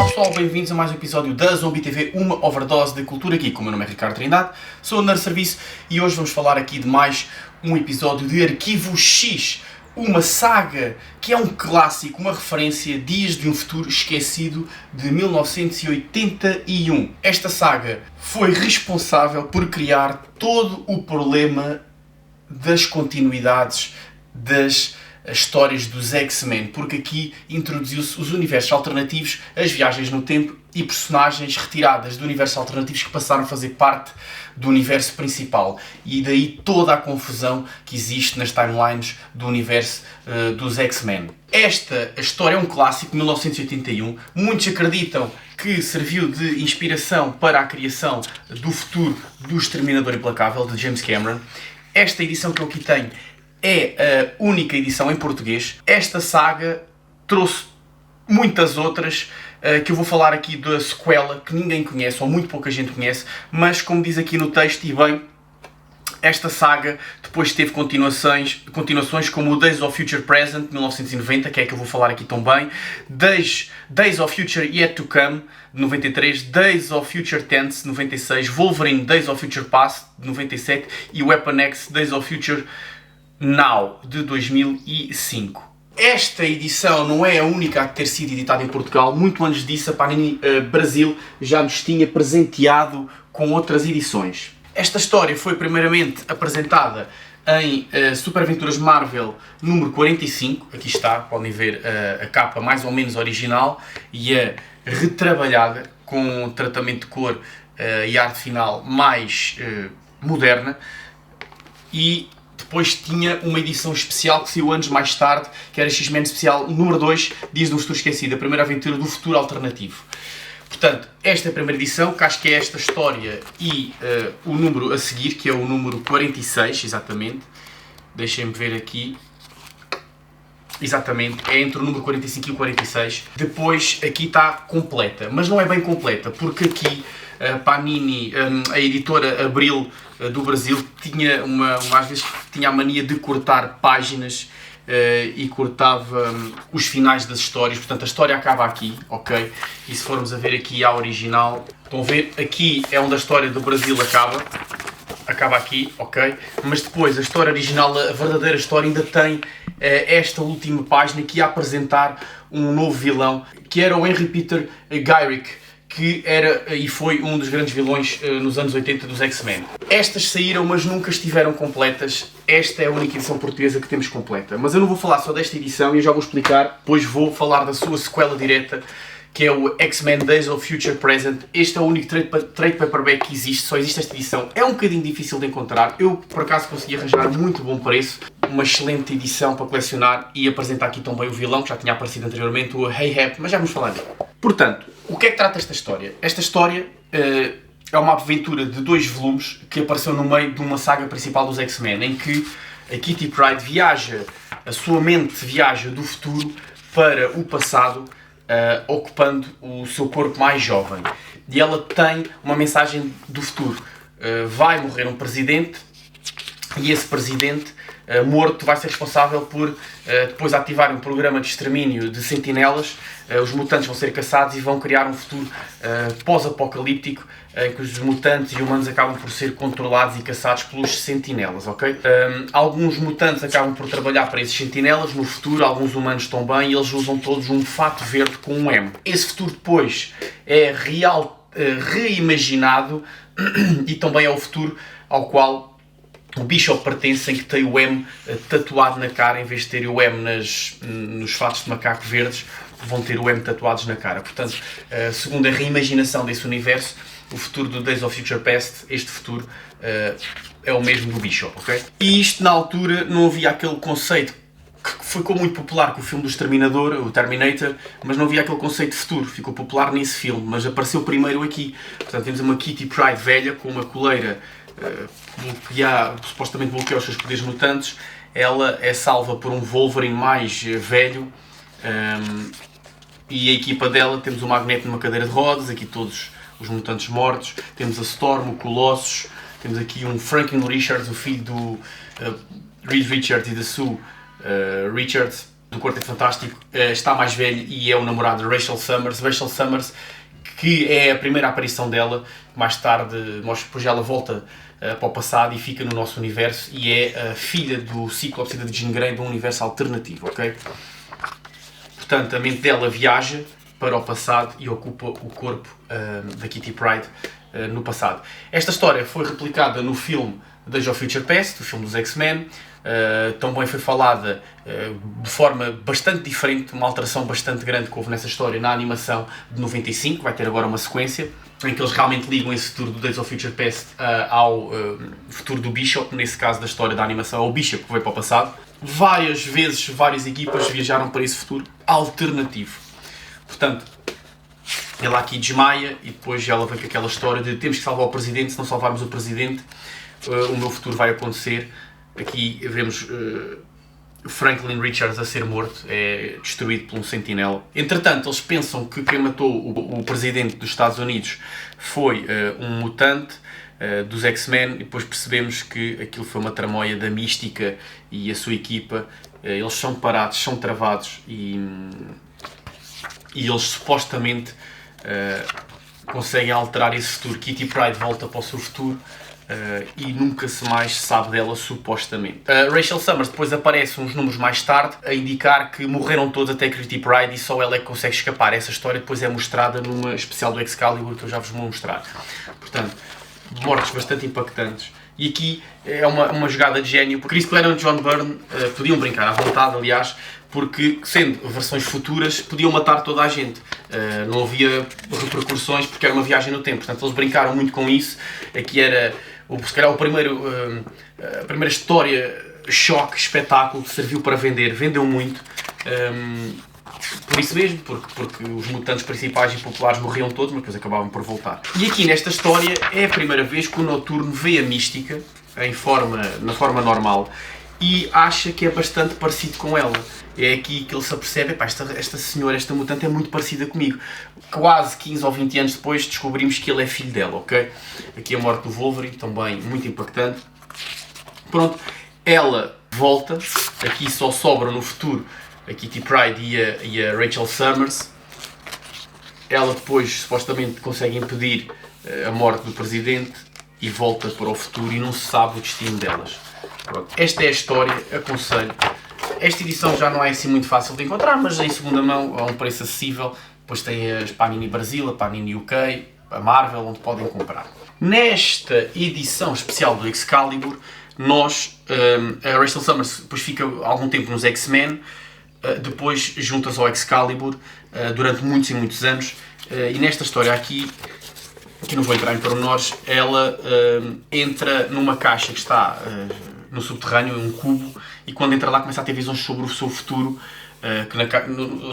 Olá pessoal, bem-vindos a mais um episódio da Zombie TV, uma overdose de cultura aqui. O meu nome é Ricardo Trindade, sou o Nerd Serviço e hoje vamos falar aqui de mais um episódio de Arquivo X, uma saga que é um clássico, uma referência, Dias de um Futuro Esquecido, de 1981. Esta saga foi responsável por criar todo o problema das continuidades das histórias dos X-Men, porque aqui introduziu-se os universos alternativos, as viagens no tempo e personagens retiradas de universos alternativos que passaram a fazer parte do universo principal. E daí toda a confusão que existe nas timelines do universo dos X-Men. Esta história é um clássico de 1981. Muitos acreditam que serviu de inspiração para a criação do futuro do Exterminador Implacável, de James Cameron. Esta edição que eu aqui tenho é a única edição em português. Esta saga trouxe muitas outras, que eu vou falar aqui da sequela, que ninguém conhece, ou muito pouca gente conhece, mas como diz aqui no texto, e bem, esta saga depois teve continuações como o Days of Future Present, de 1990, que é que eu vou falar aqui também, Days of Future Yet to Come, de 93, Days of Future Tense, de 96, Wolverine Days of Future Past, de 97, e Weapon X Days of Future Now, de 2005. Esta edição não é a única a ter sido editada em Portugal. Muito antes disso, a Panini Brasil já nos tinha presenteado com outras edições. Esta história foi primeiramente apresentada em Super Aventuras Marvel número 45. Aqui está, podem ver a capa mais ou menos original e a retrabalhada com um tratamento de cor e arte final mais moderna. E depois tinha uma edição especial que saiu anos mais tarde, que era X-Men Especial número 2, Dias de um Futuro Esquecido, a primeira aventura do futuro alternativo. Portanto, esta é a primeira edição, que acho que é esta história e o número a seguir, que é o número 46, exatamente. Deixem-me ver aqui. Exatamente, é entre o número 45 e o 46. Depois, aqui está completa, mas não é bem completa, porque aqui a Panini, a editora Abril do Brasil, tinha às vezes tinha a mania de cortar páginas e cortava os finais das histórias. Portanto, a história acaba aqui, ok? E se formos a ver aqui a original, estão a ver, aqui é onde a história do Brasil acaba aqui, ok? Mas depois a história original, a verdadeira história, ainda tem esta última página que ia apresentar um novo vilão, que era o Henry Peter Gyrich, que era e foi um dos grandes vilões nos anos 80 dos X-Men. Estas saíram, mas nunca estiveram completas. Esta é a única edição portuguesa que temos completa. Mas eu não vou falar só desta edição e eu já vou explicar, depois vou falar da sua sequela direta, que é o X-Men Days of Future Present. Este é o único trade paperback que existe, só existe esta edição. É um bocadinho difícil de encontrar. Eu, por acaso, consegui arranjar muito bom preço. Uma excelente edição para colecionar e apresentar aqui também o vilão, que já tinha aparecido anteriormente, o Ahab, mas já vamos falar dele. Portanto, o que é que trata esta história? Esta história é uma aventura de 2 volumes que apareceu no meio de uma saga principal dos X-Men, em que a Kitty Pryde viaja, a sua mente viaja do futuro para o passado, ocupando o seu corpo mais jovem. E ela tem uma mensagem do futuro. Vai morrer um presidente e esse presidente morto vai ser responsável por depois ativar um programa de extermínio de sentinelas. Os mutantes vão ser caçados e vão criar um futuro pós-apocalíptico em que os mutantes e humanos acabam por ser controlados e caçados pelos sentinelas, ok? Alguns mutantes acabam por trabalhar para esses sentinelas no futuro, alguns humanos também, e eles usam todos um fato verde com um M. Esse futuro depois é reimaginado e também é o futuro ao qual o Bishop pertence, em que tem o M tatuado na cara, em vez de ter o M nos fatos de macaco verdes, vão ter o M tatuados na cara. Portanto, segundo a reimaginação desse universo, o futuro do Days of Future Past, este futuro é o mesmo do Bishop, ok? E isto, na altura, não havia aquele conceito que ficou muito popular com o filme do Exterminador, o Terminator, mas não havia aquele conceito de futuro, ficou popular nesse filme, mas apareceu primeiro aqui. Portanto, temos uma Kitty Pryde velha, com uma coleira que supostamente bloqueia os seus poderes mutantes. Ela é salva por um Wolverine mais velho, e a equipa dela, temos o Magneto numa cadeira de rodas, aqui todos os mutantes mortos, temos a Storm, o Colossus, temos aqui um Franklin Richards, o filho do Reed Richards e da Sue Richards, do Quarteto Fantástico está mais velho e é o namorado de Rachel Summers. Rachel Summers, que é a primeira aparição dela, mais tarde, depois ela volta para o passado e fica no nosso universo e é a filha do Ciclope e da Jean Grey de um universo alternativo, ok? Portanto, a mente dela viaja para o passado e ocupa o corpo da Kitty Pryde no passado. Esta história foi replicada no filme Days of Future Past, o filme dos X-Men. Também foi falada de forma bastante diferente, uma alteração bastante grande que houve nessa história na animação de 95, vai ter agora uma sequência, em que eles realmente ligam esse futuro do Days of Future Past ao futuro do Bishop, nesse caso da história da animação, ao Bishop que veio para o passado. Várias vezes, várias equipas viajaram para esse futuro alternativo. Portanto, ela aqui desmaia e depois ela vem com aquela história de temos que salvar o Presidente, se não salvarmos o Presidente, o meu futuro vai acontecer. Aqui vemos Franklin Richards a ser morto, é destruído por um sentinela. Entretanto, eles pensam que quem matou o Presidente dos Estados Unidos foi um mutante dos X-Men, e depois percebemos que aquilo foi uma tramóia da Mística e a sua equipa. Eles são parados, são travados e eles supostamente conseguem alterar esse futuro. Kitty Pryde volta para o seu futuro e nunca se mais sabe dela, supostamente. Rachel Summers depois aparece uns números mais tarde a indicar que morreram todos até Kitty Pryde e só ela é que consegue escapar. Essa história depois é mostrada numa especial do Excalibur que eu já vos vou mostrar. Portanto, mortes bastante impactantes. E aqui é uma jogada de gênio, porque Chris Claremont e John Byrne podiam brincar à vontade, aliás, porque, sendo versões futuras, podiam matar toda a gente. Não havia repercussões, porque era uma viagem no tempo. Portanto, eles brincaram muito com isso. Aqui era, se calhar, a primeira história, choque, espetáculo, que serviu para vender. Vendeu muito. Por isso mesmo, porque os mutantes principais e populares morriam todos, mas depois acabavam por voltar. E aqui nesta história é a primeira vez que o Noturno vê a Mística na forma normal e acha que é bastante parecido com ela. É aqui que ele se apercebe, esta senhora, esta mutante é muito parecida comigo. Quase 15 ou 20 anos depois descobrimos que ele é filho dela, ok? Aqui a morte do Wolverine, também muito impactante. Pronto, ela volta, aqui só sobra no futuro a Kitty Pryde e a Rachel Summers. Ela depois supostamente consegue impedir a morte do Presidente e volta para o futuro e não se sabe o destino delas. Pronto. Esta é a história, aconselho. Esta edição já não é assim muito fácil de encontrar, mas em segunda mão a um preço acessível. Depois tem as Panini Brasil, a Panini UK, a Marvel, onde podem comprar. Nesta edição especial do Excalibur, a Rachel Summers depois fica algum tempo nos X-Men, depois juntas ao Excalibur durante muitos e muitos anos, e nesta história aqui não vou entrar em pormenores, ela entra numa caixa que está no subterrâneo, um cubo, e quando entra lá começa a ter visões sobre o seu futuro,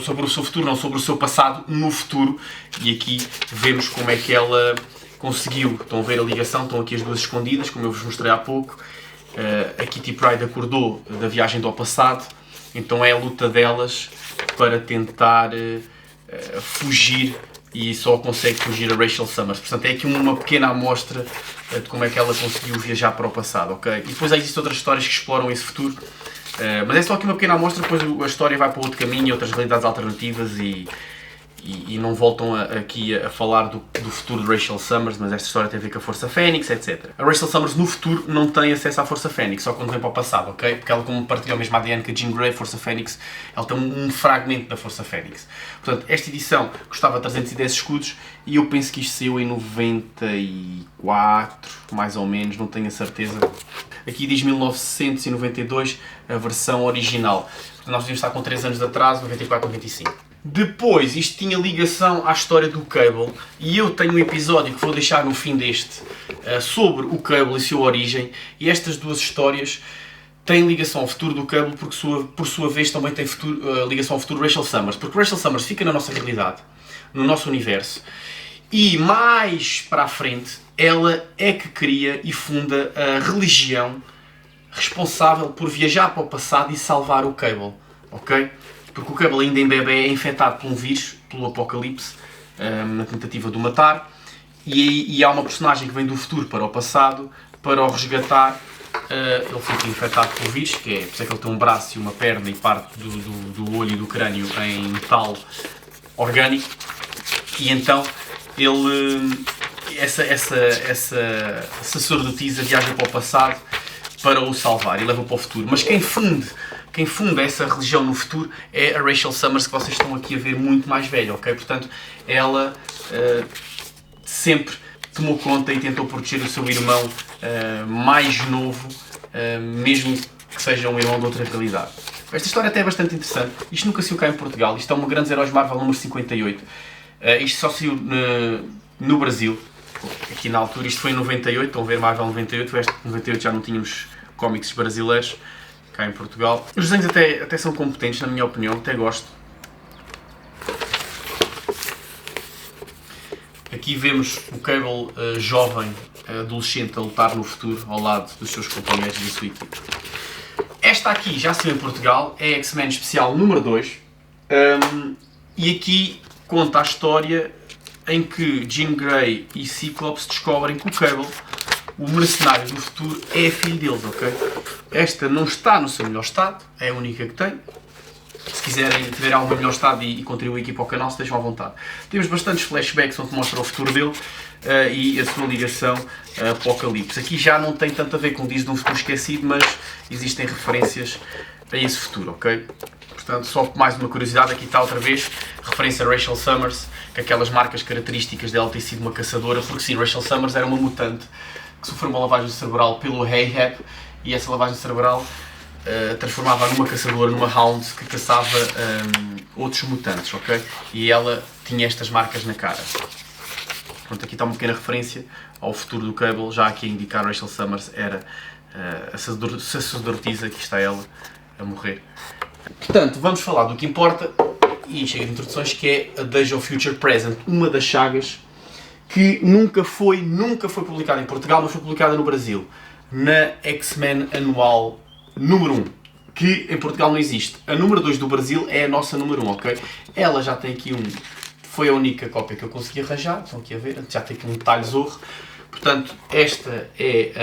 sobre o seu futuro, não, sobre o seu passado no futuro, e aqui vemos como é que ela conseguiu. Estão a ver a ligação, estão aqui as duas escondidas, como eu vos mostrei há pouco. A Kitty Pryde acordou da viagem do passado, então é a luta delas para tentar fugir, e só consegue fugir a Rachel Summers. Portanto, é aqui uma pequena amostra de como é que ela conseguiu viajar para o passado, ok? E depois existem outras histórias que exploram esse futuro, mas é só aqui uma pequena amostra, depois a história vai para outro caminho, outras realidades alternativas e não voltam aqui a falar do futuro de Rachel Summers, mas esta história tem a ver com a Força Fênix, etc. A Rachel Summers no futuro não tem acesso à Força Fênix, só quando vem para o passado, ok? Porque ela, como partilha o mesmo ADN que a Jean Grey, Força Fênix, ela tem um fragmento da Força Fênix. Portanto, esta edição custava 310 escudos e eu penso que isto saiu em 94, mais ou menos, não tenho a certeza. Aqui diz 1992, a versão original. Portanto, nós devíamos estar com 3 anos de atraso, 94, 95. Depois, isto tinha ligação à história do Cable, e eu tenho um episódio que vou deixar no fim deste, sobre o Cable e sua origem, e estas duas histórias têm ligação ao futuro do Cable, porque por sua vez também tem ligação ao futuro de Rachel Summers, porque Rachel Summers fica na nossa realidade, no nosso universo, e mais para a frente, ela é que cria e funda a religião responsável por viajar para o passado e salvar o Cable, ok? Porque o Cable ainda em bebê é infectado por um vírus, pelo Apocalipse, na tentativa de o matar, e há uma personagem que vem do futuro para o passado para o resgatar ele fica infectado pelo vírus, que é por isso é que ele tem um braço e uma perna e parte do olho e do crânio em metal orgânico, e então ele, essa sacerdotisa viaja para o passado para o salvar e leva para o futuro. Mas quem funda essa religião no futuro é a Rachel Summers, que vocês estão aqui a ver muito mais velha, ok? Portanto, ela sempre tomou conta e tentou proteger o seu irmão mais novo, mesmo que seja um irmão de outra realidade. Esta história até é bastante interessante. Isto nunca saiu cá em Portugal. Isto é uma Grandes Heróis Marvel número 58. Isto só saiu no Brasil, aqui na altura. Isto foi em 98, estão a ver Marvel 98. Em 98 já não tínhamos cómics brasileiros cá em Portugal. Os desenhos até são competentes, na minha opinião, até gosto. Aqui vemos o Cable jovem, adolescente, a lutar no futuro ao lado dos seus companheiros da sua equipe. Esta aqui já saiu em Portugal, é X-Men Especial número 2, e aqui conta a história em que Jean Grey e Cyclops descobrem que o Cable, o mercenário do futuro, é filho deles, ok? Esta não está no seu melhor estado, é a única que tem. Se quiserem tiver algum melhor estado e contribuir aqui para o canal, estejam à vontade. Temos bastantes flashbacks onde mostra o futuro dele e a sua ligação a Apocalipse. Aqui já não tem tanto a ver com Dias de um Futuro Esquecido, mas existem referências a esse futuro, ok? Portanto, só mais uma curiosidade, aqui está outra vez, referência a Rachel Summers, que aquelas marcas características dela ter sido uma caçadora, porque sim, Rachel Summers era uma mutante que sofreu uma lavagem cerebral pelo Ahab, e essa lavagem cerebral transformava numa caçadora, numa Hound, que caçava outros mutantes, ok? E ela tinha estas marcas na cara. Pronto, aqui está uma pequena referência ao futuro do Cable, já aqui a indicar Rachel Summers era a sacerdotisa, aqui está ela a morrer. Portanto, vamos falar do que importa, e chega de introduções, que é a Days of Future Present, uma das sagas que nunca foi publicada em Portugal, mas foi publicada no Brasil, na X-Men Anual número 1, que em Portugal não existe. A número 2 do Brasil é a nossa número 1, ok? Ela já tem aqui foi a única cópia que eu consegui arranjar, estão aqui a ver, já tem aqui um detalhe zorro. Portanto, esta é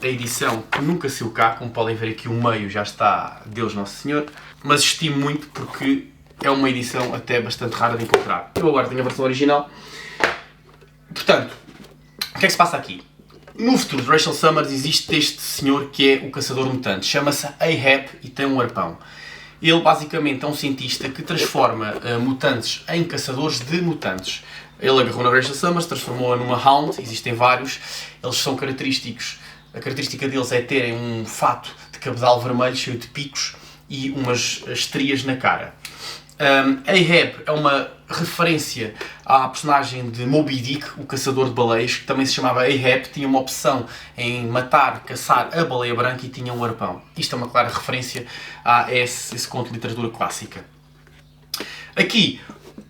a edição que nunca saiu cá, como podem ver aqui o meio já está Deus Nosso Senhor, mas estimo muito porque é uma edição até bastante rara de encontrar. Eu agora tenho a versão original. Portanto, o que é que se passa aqui? No futuro de Rachel Summers existe este senhor que é o caçador mutante, chama-se Ahab e tem um arpão. Ele basicamente é um cientista que transforma mutantes em caçadores de mutantes. Ele agarrou na Rachel Summers, transformou-a numa Hound, existem vários, eles são característicos, a característica deles é terem um fato de cabedal vermelho cheio de picos e umas estrias na cara. Ahab é uma referência à personagem de Moby Dick, o caçador de baleias, que também se chamava Ahab, tinha uma opção em caçar a baleia branca e tinha um arpão. Isto é uma clara referência a esse conto de literatura clássica. Aqui,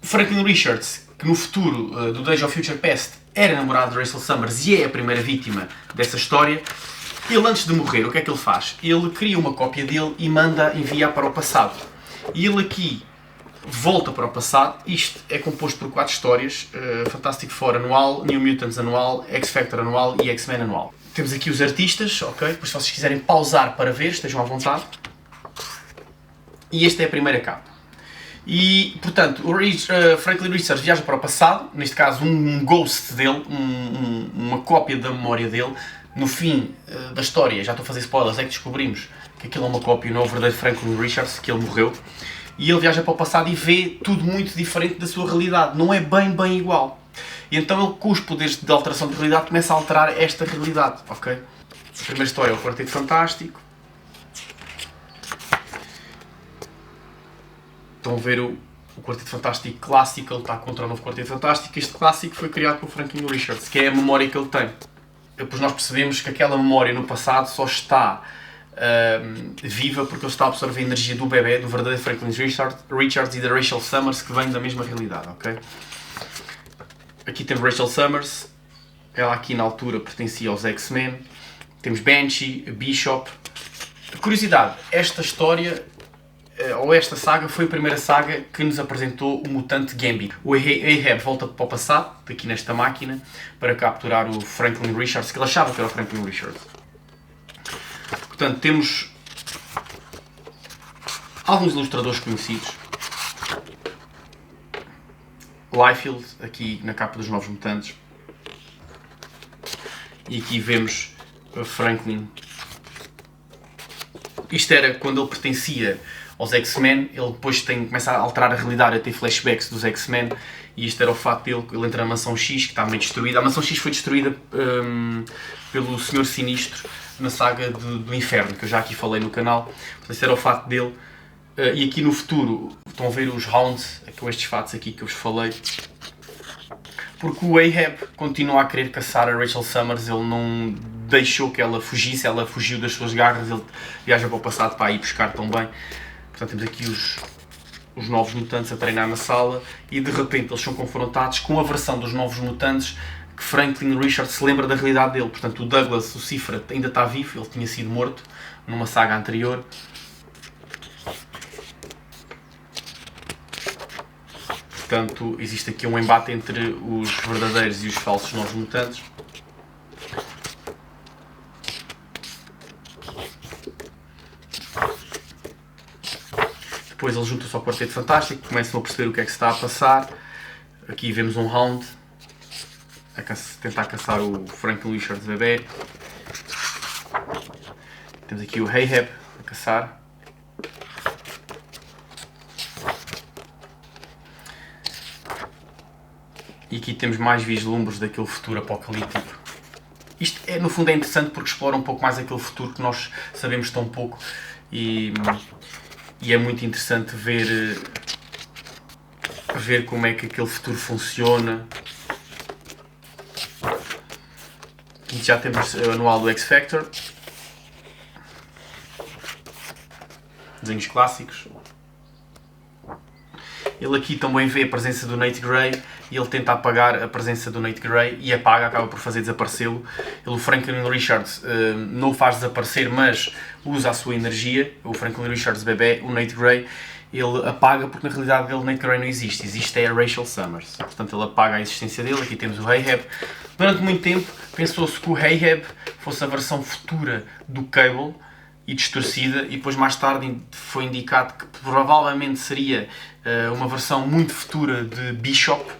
Franklin Richards, que no futuro do Days of Future Past era namorado de Rachel Summers e é a primeira vítima dessa história, ele antes de morrer, o que é que ele faz? Ele cria uma cópia dele e envia para o passado. E ele aqui volta para o passado. Isto é composto por 4 histórias, Fantastic Four anual, New Mutants anual, X-Factor anual e X-Men anual. Temos aqui os artistas, ok? Depois se vocês quiserem pausar para ver, estejam à vontade. E esta é a primeira capa. E, portanto, o Franklin Richards viaja para o passado, neste caso um ghost dele, uma cópia da memória dele. No fim da história, já estou a fazer spoilers, é que descobrimos que aquilo é uma cópia, não é o verdadeiro Franklin Richards, que ele morreu. E ele viaja para o passado e vê tudo muito diferente da sua realidade, não é bem igual. E então ele, com os poderes de alteração de realidade, começa a alterar esta realidade, ok? A primeira história é o Quarteto Fantástico. Estão a ver o Quarteto Fantástico clássico, ele está contra o novo Quarteto Fantástico. Este clássico foi criado pelo Franklin Richards, que é a memória que ele tem. Depois nós percebemos que aquela memória no passado só está viva porque ele está a absorver a energia do bebê, do verdadeiro Franklin Richards e da Rachel Summers, que vem da mesma realidade, ok? Aqui temos Rachel Summers, ela aqui na altura pertencia aos X-Men. Temos Banshee, Bishop. Curiosidade, esta história, ou esta saga, foi a primeira saga que nos apresentou o mutante Gambit. O Ahab volta para o passado, aqui nesta máquina, para capturar o Franklin Richards, que ele achava que era o Franklin Richards. Portanto, temos alguns ilustradores conhecidos. Liefeld, aqui na capa dos Novos Mutantes. E aqui vemos Franklin. Isto era quando ele pertencia aos X-Men. Ele depois começa a alterar a realidade, a ter flashbacks dos X-Men. E isto era o facto dele, ele entra na Mansão X, que está meio destruída. A Mansão X foi destruída pelo Senhor Sinistro na saga do Inferno, que eu já aqui falei no canal. Portanto, este era o facto dele. E aqui no futuro, estão a ver os Hounds, com estes fatos aqui que eu vos falei. Porque o Ahab continua a querer caçar a Rachel Summers, ele não deixou que ela fugisse, ela fugiu das suas garras, ele viaja para o passado para ir buscar também. Portanto, temos aqui os Novos Mutantes a treinar na sala e de repente eles são confrontados com a versão dos Novos Mutantes que Franklin Richards se lembra da realidade dele. Portanto, o Douglas, o Cifra, ainda está vivo, ele tinha sido morto numa saga anterior. Portanto, existe aqui um embate entre os verdadeiros e os falsos Novos Mutantes. Depois eles juntam-se ao Quarteto Fantástico, começam a perceber o que é que se está a passar. Aqui vemos um Hound a tentar caçar o Franklin Richards bebê. Temos aqui o Ahab a caçar. E aqui temos mais vislumbres daquele futuro apocalíptico. Isto no fundo é interessante porque explora um pouco mais aquele futuro que nós sabemos tão pouco e é muito interessante ver como é que aquele futuro funciona. Aqui já temos o anual do X-Factor. Desenhos clássicos. Ele aqui também vê a presença do Nate Grey e ele tenta apagar a presença do Nate Grey e apaga, acaba por fazer desaparecê-lo. O Franklin Richards não o faz desaparecer, mas usa a sua energia. O Franklin Richards bebê, o Nate Grey, ele apaga porque na realidade dele Nate Grey não existe. Existe é a Rachel Summers. Portanto, ele apaga a existência dele. Aqui temos o Ahab. Durante muito tempo pensou-se que o Ahab fosse a versão futura do Cable e distorcida, e depois mais tarde foi indicado que provavelmente seria uma versão muito futura de Bishop.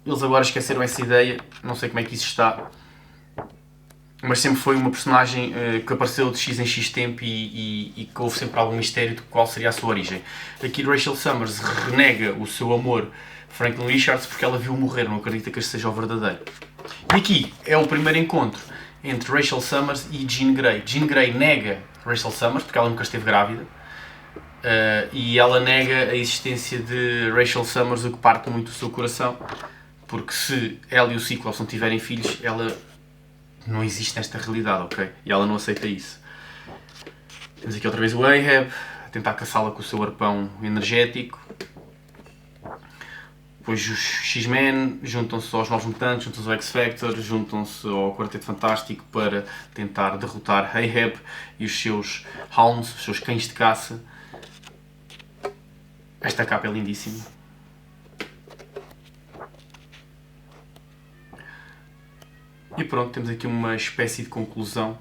Eles agora esqueceram essa ideia, não sei como é que isso está, mas sempre foi uma personagem que apareceu de X em X tempo e que houve sempre algum mistério de qual seria a sua origem. Aqui Rachel Summers renega o seu amor Franklin Richards porque ela viu morrer, não acredita que este seja o verdadeiro. E aqui é o primeiro encontro entre Rachel Summers e Jean Grey. Jean Grey nega Rachel Summers porque ela nunca esteve grávida. E ela nega a existência de Rachel Summers, o que parte muito do seu coração, porque se ela e o Ciclops não tiverem filhos, ela não existe nesta realidade, ok? E ela não aceita isso. Temos aqui outra vez o Ahab, a tentar caçá-la com o seu arpão energético. Depois os X-Men juntam-se aos Novos Mutantes, juntam-se ao X-Factor, juntam-se ao Quarteto Fantástico para tentar derrotar Ahab e os seus Hounds, os seus cães de caça. Esta capa é lindíssima. E pronto, temos aqui uma espécie de conclusão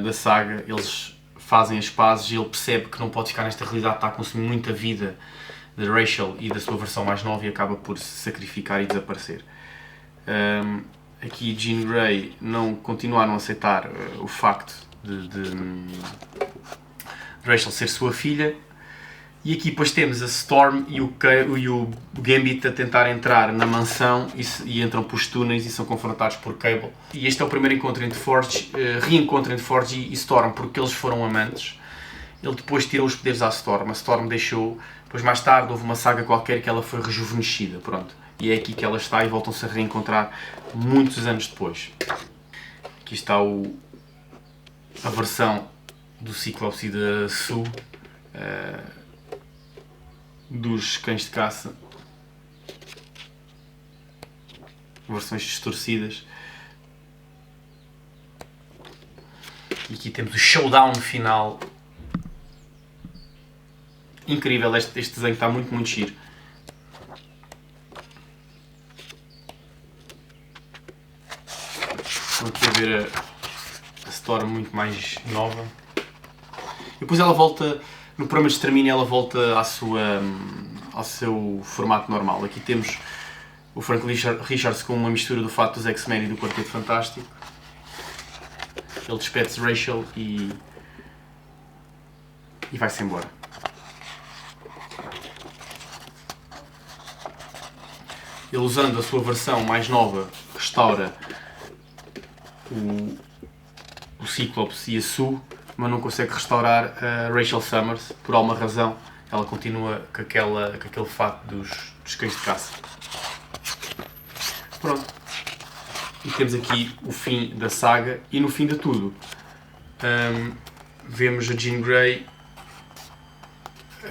da saga. Eles fazem as pazes e ele percebe que não pode ficar nesta realidade, está a consumir muita vida de Rachel e da sua versão mais nova e acaba por se sacrificar e desaparecer. Aqui Jean Grey continua a não aceitar o facto de Rachel ser sua filha. E aqui depois temos a Storm e o Gambit a tentar entrar na mansão e entram por túneis e são confrontados por Cable. E este é o primeiro encontro entre reencontro entre Forge e Storm, porque eles foram amantes. Ele depois tirou os poderes à Storm, a Storm deixou, depois mais tarde houve uma saga qualquer que ela foi rejuvenescida, pronto. E é aqui que ela está e voltam-se a reencontrar muitos anos depois. Aqui está a versão do Ciclops e da Sue. Dos cães de caça, versões distorcidas. E aqui temos o showdown final. Incrível, este desenho está muito giro. Estão aqui a ver a Bloodstorm muito mais nova. E depois ela volta, no programa de extermínio, ela volta ao seu formato normal. Aqui temos o Frank Richards com uma mistura do fato dos X-Men e do Quarteto Fantástico. Ele despede-se Rachel e vai-se embora. Ele, usando a sua versão mais nova, restaura o Ciclops e a Sue, mas não consegue restaurar a Rachel Summers, por alguma razão. Ela continua com aquele fato dos cães de caça. Pronto. E temos aqui o fim da saga, e no fim de tudo vemos a Jean Grey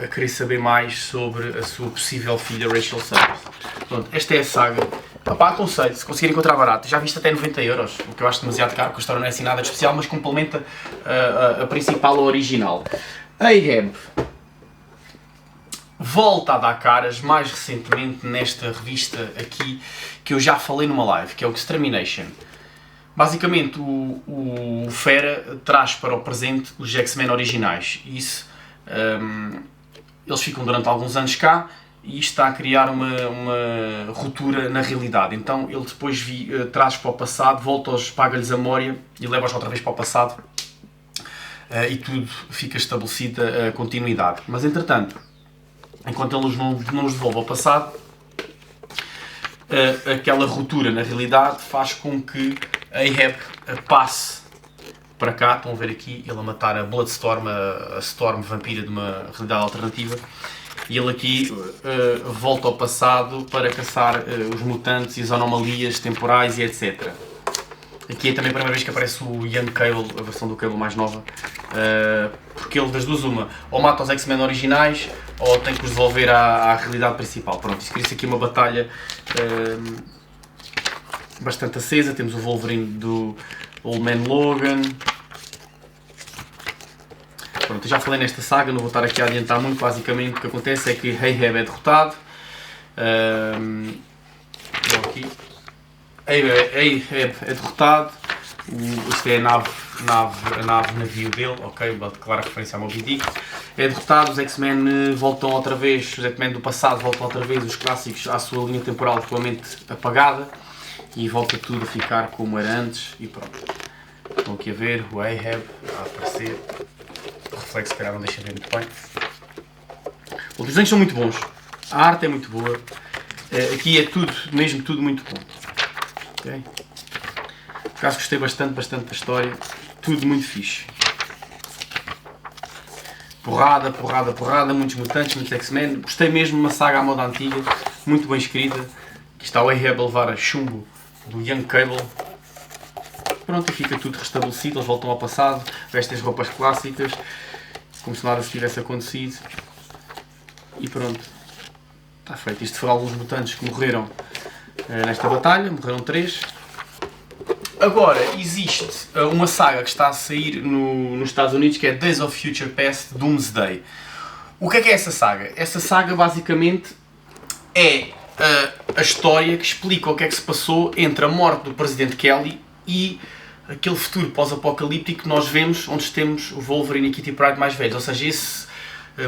a querer saber mais sobre a sua possível filha Rachel Summers. Pronto, esta é a saga. Papá, aconselho, se conseguir encontrar barato. Já viste até 90€, o que eu acho demasiado caro, porque a história não é assim nada de especial, mas complementa a principal, a original. Ahab volta a dar caras mais recentemente nesta revista aqui, que eu já falei numa live, que é o Extermination. Basicamente, o Fera traz para o presente os X-Men originais. Isso, eles ficam durante alguns anos cá, e isto está a criar uma ruptura na realidade. Então ele depois traz para o passado, paga-lhes a memória e leva-os outra vez para o passado, e tudo fica estabelecida a continuidade. Mas entretanto, enquanto eles não nos devolvem ao passado, aquela ruptura na realidade faz com que Ahab passe para cá. Estão a ver aqui ele a matar a Bloodstorm, a Storm vampira de uma realidade alternativa. E ele aqui volta ao passado para caçar os mutantes e as anomalias temporais e etc. Aqui é também a primeira vez que aparece o Young Cable, a versão do Cable mais nova, porque ele das duas uma, ou mata os X-Men originais, ou tem que os devolver à realidade principal. Pronto, isso cria-se aqui uma batalha bastante acesa. Temos o Wolverine do Old Man Logan. Pronto, eu já falei nesta saga, não vou estar aqui a adiantar muito. Basicamente o que acontece é que Ahab é derrotado. Ahab é derrotado. Isto é a navio dele, ok, uma clara referência ao Moby Dick. É derrotado, os X-Men voltam outra vez, os X-Men do passado voltam outra vez, os clássicos, à sua linha temporal totalmente apagada, e volta tudo a ficar como era antes, e pronto. Estão aqui a ver o Ahab a aparecer. O reflexo, se calhar, não deixa ver muito bem. Os desenhos são muito bons, a arte é muito boa, aqui é tudo, mesmo tudo muito bom. Okay? Por acaso gostei bastante da história, tudo muito fixe. Porrada, muitos mutantes, muitos X-Men. Gostei mesmo de uma saga à moda antiga, muito bem escrita. Aqui está o Ahab a levar a chumbo do Young Cable. Pronto, e fica tudo restabelecido, eles voltam ao passado, vestem as roupas clássicas, como se nada se tivesse acontecido. E pronto, está feito. Isto foram alguns mutantes que morreram nesta batalha, morreram 3. Agora, existe uma saga que está a sair nos Estados Unidos, que é Days of Future Past Doomsday. O que é essa saga? Essa saga basicamente é a história que explica o que é que se passou entre a morte do Presidente Kelly e aquele futuro pós-apocalíptico que nós vemos, onde temos o Wolverine e Kitty Pryde mais velhos. Ou seja, esse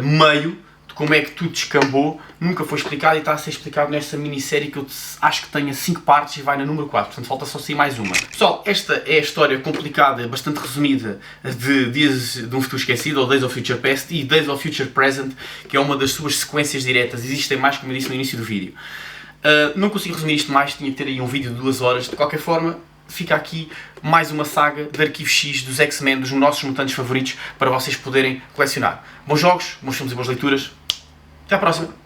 meio de como é que tudo descambou nunca foi explicado, e está a ser explicado nesta minissérie que eu acho que tenha 5 partes e vai na número 4, portanto falta só sair mais uma. Pessoal, esta é a história complicada, bastante resumida, de Dias de um Futuro Esquecido, ou Days of Future Past, e Days of Future Present, que é uma das suas sequências diretas. Existem mais, como eu disse no início do vídeo. Não consigo resumir isto mais, tinha que ter aí um vídeo de 2 horas. De qualquer forma, fica aqui mais uma saga de Arquivo X dos X-Men, dos nossos mutantes favoritos, para vocês poderem colecionar. Bons jogos, bons filmes e boas leituras. Até à próxima!